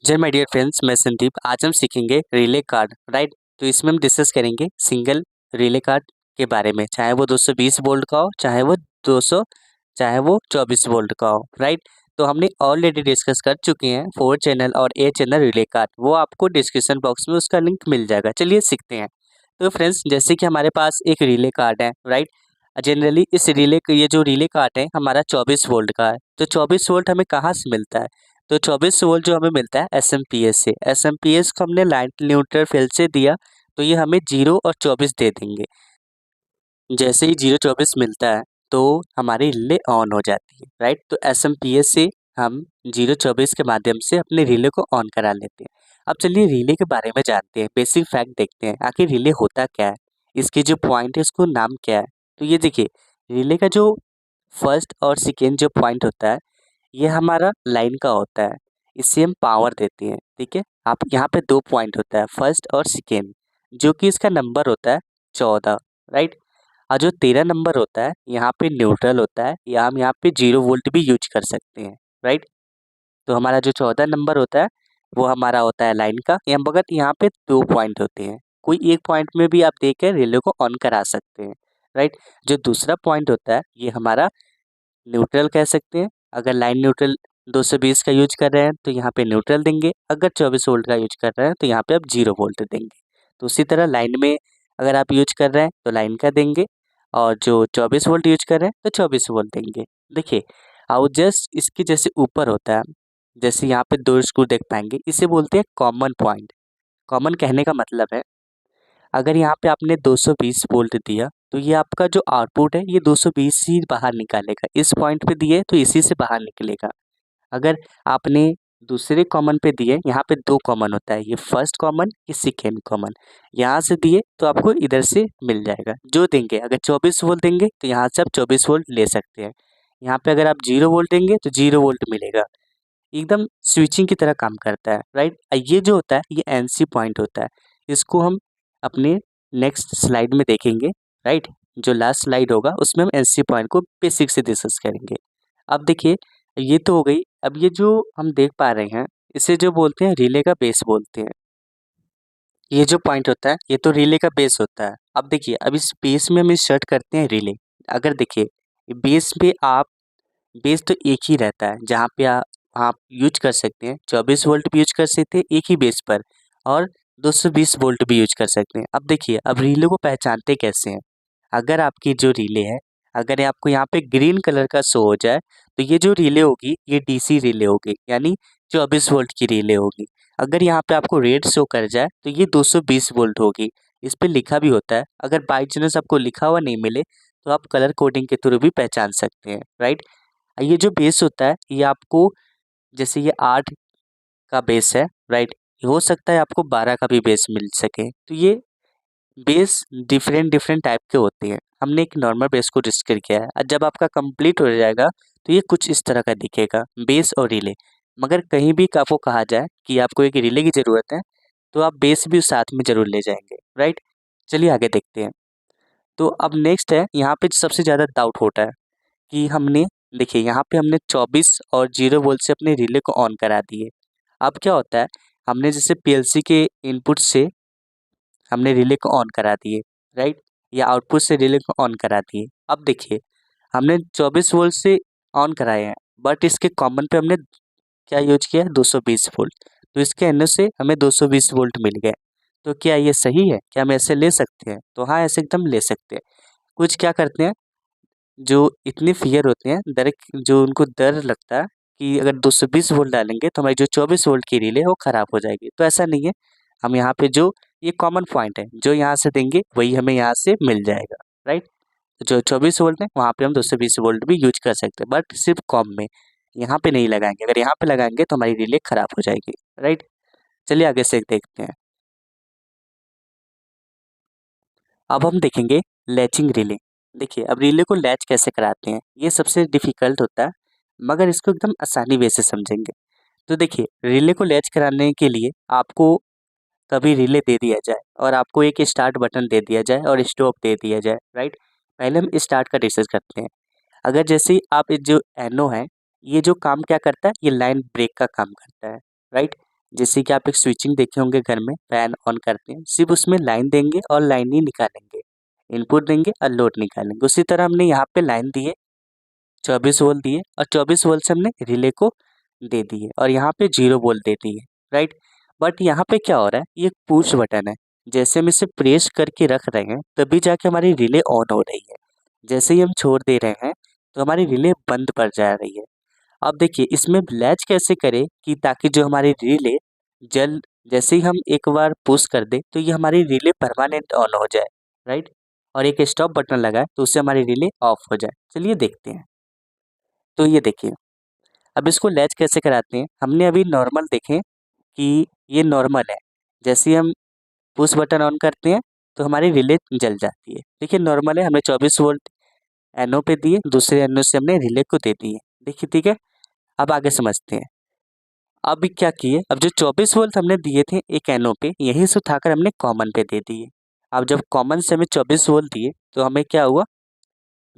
जय my dear friends, मैं संदीप। आज हम सीखेंगे रिले कार्ड, राइट। तो इसमें हम डिस्कस करेंगे सिंगल रिले कार्ड के बारे में, चाहे वो 220 वोल्ट का हो, चाहे वो 200, चाहे वो 24 वोल्ट का हो, राइट। तो हमने ऑलरेडी डिस्कस कर चुके हैं 4 चैनल और 8 चैनल रिले कार्ड। वो आपको डिस्क्रिप्शन बॉक्स में उसका लिंक मिल जाएगा। चलिए सीखते हैं। तो फ्रेंड्स, जैसे कि हमारे पास एक रिले कार्ड है, राइट। जनरली इस ये जो रिले कार्ड है हमारा 24 वोल्ट का है। तो 24 वोल्ट हमें कहाँ से मिलता है? तो 24 वोल्ट जो हमें मिलता है एसएमपीएस से। एसएमपीएस को हमने लाइन न्यूट्रल फील्ड से दिया, तो ये हमें 0 और 24 दे देंगे। जैसे ही 0-24 मिलता है तो हमारी रिले ऑन हो जाती है, राइट। तो एसएमपीएस से हम 0-24 के माध्यम से अपने रिले को ऑन करा लेते हैं। अब चलिए रिले के बारे में जानते हैं, बेसिक फैक्ट देखते हैं आखिर रिले होता क्या है, इसके जो पॉइंट है उसको नाम क्या है। तो ये देखिए, रिले का जो फर्स्ट और सेकेंड जो पॉइंट होता है ये हमारा लाइन का होता है। इससे हम पावर देते हैं, ठीक है। आप यहाँ पे 2 पॉइंट होता है, फर्स्ट और सेकेंड, जो कि इसका नंबर होता है 14, राइट। और जो 13 नंबर होता है यहाँ पे न्यूट्रल होता है, या हम यहाँ पे 0 वोल्ट भी यूज कर सकते हैं, राइट। तो हमारा जो 14 नंबर होता है वो हमारा होता है लाइन का। या मगर यहाँ पे 2 पॉइंट होते हैं, कोई एक पॉइंट में भी आप देकर रिले को ऑन करा सकते हैं, राइट। जो दूसरा पॉइंट होता है ये हमारा न्यूट्रल कह सकते हैं। अगर लाइन न्यूट्रल 220 का यूज कर रहे हैं तो यहाँ पे न्यूट्रल देंगे, अगर 24 वोल्ट का यूज कर रहे हैं तो यहाँ पे आप 0 वोल्ट देंगे। तो उसी तरह लाइन में अगर आप यूज कर रहे हैं तो लाइन का देंगे, और जो 24 वोल्ट यूज कर रहे हैं तो 24 वोल्ट देंगे। देखिए, और जस्ट इसके जैसे ऊपर होता है, जैसे यहाँ पे 2 स्क्रू देख पाएंगे, इसे बोलते हैं कॉमन पॉइंट। कॉमन कहने का मतलब है, अगर यहाँ पे आपने 220 वोल्ट दिया तो ये आपका जो आउटपुट है ये 220 ही बाहर निकालेगा। इस पॉइंट पे दिए तो इसी से बाहर निकलेगा। अगर आपने दूसरे कॉमन पे दिए, यहाँ पे 2 कॉमन होता है, ये फर्स्ट कॉमन, ये सेकेंड कॉमन, यहाँ से दिए तो आपको इधर से मिल जाएगा जो देंगे। अगर 24 वोल्ट देंगे तो यहाँ से आप 24 वोल्ट ले सकते हैं। यहाँ पे अगर आप 0 वोल्ट देंगे तो 0 वोल्ट मिलेगा। एकदम स्विचिंग की तरह काम करता है, राइट। ये जो होता है ये एनसी पॉइंट होता है। इसको हम अपने नेक्स्ट स्लाइड में देखेंगे, राइट। जो लास्ट स्लाइड होगा उसमें हम एनसी पॉइंट को बेसिक से डिस्कस करेंगे। अब देखिए, ये तो हो गई। अब ये जो हम देख पा रहे हैं इसे जो बोलते हैं रिले का बेस बोलते हैं। ये जो पॉइंट होता है ये तो रिले का बेस होता है। अब देखिए, अब इस बेस में हम इंसर्ट करते हैं रिले। अगर देखिए, बेस पे आप बेस तो एक ही रहता है, जहाँ पे आप यूज कर सकते हैं 24 वोल्ट भी यूज कर सकते हैं एक ही बेस पर, और 220 वोल्ट भी यूज कर सकते हैं। अब देखिए, अब रिले को पहचानते कैसे हैं? अगर आपकी जो रिले है, अगर ये आपको यहाँ पे ग्रीन कलर का शो हो जाए तो ये जो रिले होगी ये डीसी रिले होगी, यानी 24 वोल्ट की रिले होगी। अगर यहाँ पे आपको रेड शो कर जाए तो ये 220 वोल्ट होगी। इस पे लिखा भी होता है। अगर बाई चांस आपको लिखा हुआ नहीं मिले तो आप कलर कोडिंग के थ्रू भी पहचान सकते हैं, राइट। ये जो बेस होता है ये आपको, जैसे ये 8 का बेस है, राइट, हो सकता है आपको 12 का भी बेस मिल सके। तो ये बेस डिफरेंट डिफरेंट टाइप के होते हैं। हमने एक नॉर्मल बेस को डिस्कस किया है, और जब आपका कंप्लीट हो जाएगा तो ये कुछ इस तरह का दिखेगा, बेस और रिले। मगर कहीं भी आपको कहा जाए कि आपको एक रिले की ज़रूरत है तो आप बेस भी साथ में ज़रूर ले जाएंगे, राइट। चलिए आगे देखते हैं। तो अब नेक्स्ट है, यहाँ पे सबसे ज़्यादा डाउट होता है कि हमने, देखिए यहाँ पे हमने 24 और 0 वोल्ट से अपने रिले को ऑन करा दिए। अब क्या होता है, हमने जैसे पीएलसी के इनपुट से हमने रिले को ऑन करा दिए, राइट, या आउटपुट से रिले को ऑन करा दिए। अब देखिए, हमने 24 वोल्ट से ऑन कराए हैं, बट इसके कॉमन पे हमने क्या यूज किया है, 220 वोल्ट। तो इसके एनओ से हमें 220 वोल्ट मिल गए। तो क्या ये सही है? क्या हम ऐसे ले सकते हैं? तो हाँ, ऐसे एकदम ले सकते हैं। कुछ क्या करते हैं, जो इतने फ़ियर होते हैं, जो उनको डर लगता है कि अगर 220 वोल्ट डालेंगे तो हमारी जो 24 वोल्ट की रील है वो ख़राब हो जाएगी। तो ऐसा नहीं है। हम यहाँ पे जो ये कॉमन पॉइंट है, जो यहाँ से देंगे वही हमें यहाँ से मिल जाएगा, राइट। जो 24 वोल्ट है वहाँ पे हम 220 वोल्ट भी यूज कर सकते हैं, बट सिर्फ कॉम में। यहाँ पे नहीं लगाएंगे। अगर यहाँ पे लगाएंगे तो हमारी रिले ख़राब हो जाएगी, राइट। चलिए आगे से देखते हैं। अब हम देखेंगे लैचिंग रिले। देखिए, अब रिले को लैच कैसे कराते हैं, ये सबसे डिफ़िकल्ट होता है, मगर इसको एकदम आसानी वे से समझेंगे। तो देखिए, रिले को लैच कराने के लिए आपको कभी रिले दे दिया जाए और आपको एक स्टार्ट बटन दे दिया जाए और स्टॉप दे दिया जाए, राइट। पहले हम स्टार्ट का डिस्कस करते हैं। अगर जैसे ही आप जो एनो है, ये जो काम क्या करता है, ये लाइन ब्रेक का काम करता है, राइट। जैसे कि आप एक स्विचिंग देखे होंगे घर में, फैन ऑन करते हैं, सिर्फ उसमें लाइन देंगे और लाइन ही निकालेंगे, इनपुट देंगे और लोड निकालेंगे। उसी तरह हमने यहाँ पे लाइन दी है, 24 वोल्ट दिए और 24 वोल्ट से हमने रिले को दे दिए और यहाँ पे 0 वोल्ट दे दिए, राइट। बट यहाँ पे क्या हो रहा है, ये पुश बटन है, जैसे हम इसे प्रेस करके रख रहे हैं तभी जाके हमारी रिले ऑन हो रही है। जैसे ही हम छोड़ दे रहे हैं तो हमारी रिले बंद पड़ जा रही है। अब देखिए इसमें लैच कैसे करें कि ताकि जो हमारी रिले जल जैसे ही हम एक बार पुश कर दे तो ये हमारी रिले परमानेंट ऑन हो जाए, राइट। और एक स्टॉप बटन लगाए तो उससे हमारी रिले ऑफ हो जाए। चलिए देखते हैं। तो ये देखिए, अब इसको लैच कैसे कराते हैं। हमने अभी नॉर्मल देखें कि ये नॉर्मल है, जैसे ही हम पुश बटन ऑन करते हैं तो हमारी रिले जल जाती है। देखिए नॉर्मल है, हमने 24 वोल्ट एनओ पे दिए, दूसरे एनओ से हमने रिले को दे दिए। देखिए ठीक है, अब आगे समझते हैं। अब क्या किए, अब जो 24 वोल्ट हमने दिए थे एक एनओ पे, यहीं से उठाकर हमने कॉमन पे दे दिए। अब जब कॉमन से हमें 24 वोल्ट दिए तो हमें क्या हुआ,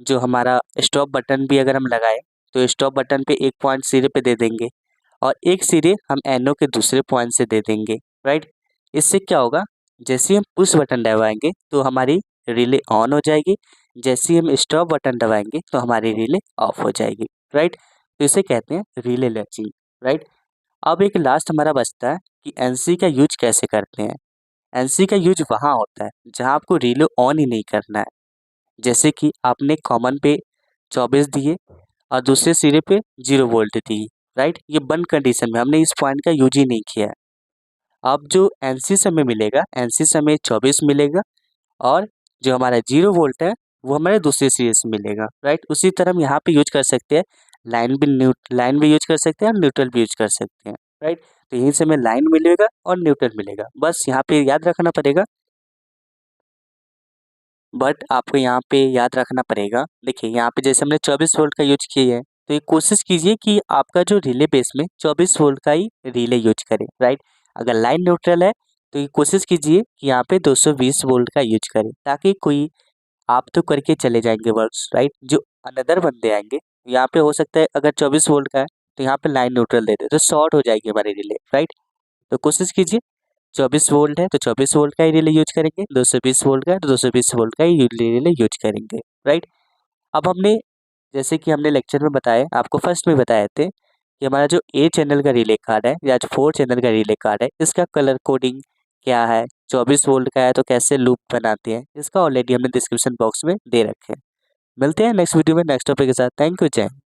जो हमारा स्टॉप बटन भी अगर हम लगाए तो स्टॉप बटन पे एक पॉइंट सिरे पे दे देंगे और एक सिरे हम एनओ के दूसरे पॉइंट से दे देंगे, राइट। इससे क्या होगा, जैसे ही हम पुश बटन दबाएंगे तो हमारी रिले ऑन हो जाएगी, जैसे ही हम स्टॉप बटन दबाएंगे तो हमारी रिले ऑफ हो जाएगी, राइट। तो इसे कहते हैं रिले लैचिंग, राइट। अब एक लास्ट हमारा बचता है कि एनसी का यूज कैसे करते हैं। एनसी का यूज वहाँ होता है जहाँ आपको रिले ऑन ही नहीं करना है। जैसे कि आपने कॉमन पे 24 दिए और दूसरे सिरे पे 0 वोल्ट दी, राइट। ये बंद कंडीशन में हमने इस पॉइंट का यूज ही नहीं किया है। अब जो एनसी से हमें मिलेगा, एनसी से हमें 24 मिलेगा और जो हमारा 0 वोल्ट है वो हमारे दूसरे सिरे से मिलेगा, राइट। उसी तरह हम यहाँ पे यूज कर सकते हैं, लाइन भी यूज कर सकते हैं और न्यूट्रल भी यूज कर सकते हैं, राइट। तो यहीं से हमें लाइन मिलेगा और न्यूट्रल मिलेगा, बस यहाँ पे याद रखना पड़ेगा। बट आपको यहाँ पे याद रखना पड़ेगा, देखिए यहाँ पे जैसे हमने 24 वोल्ट का यूज किया है तो ये कोशिश कीजिए कि आपका जो रिले बेस में 24 वोल्ट का ही रिले यूज करें, राइट। अगर लाइन न्यूट्रल है तो ये कोशिश कीजिए कि यहाँ पे 220 वोल्ट का यूज करें, ताकि कोई आप तो करके चले जाएंगे वर्क्स, राइट। जो अनदर बंदे आएंगे यहाँ पे हो सकता है अगर 24 वोल्ट का है तो यहाँ पे लाइन न्यूट्रल दे दे तो शॉर्ट हो जाएगी हमारी रिले, राइट। तो कोशिश कीजिए, 24 वोल्ट है तो 24 वोल्ट का ही रिले यूज करेंगे, 220 वोल्ट का है तो 220 वोल्ट का ही रिले यूज करेंगे, राइट। अब हमने जैसे कि हमने लेक्चर में बताया, आपको फर्स्ट में बताए थे कि हमारा जो ए चैनल का रिले कार्ड है या जो 4 चैनल का रिले कार्ड है इसका कलर कोडिंग क्या है, 24 वोल्ट का है तो कैसे लूप बनाते हैं, इसका ऑलरेडी हमने डिस्क्रिप्शन बॉक्स में दे रखे हैं। मिलते हैं नेक्स्ट वीडियो में नेक्स्ट टॉपिक के साथ। थैंक यू, जय हिंद।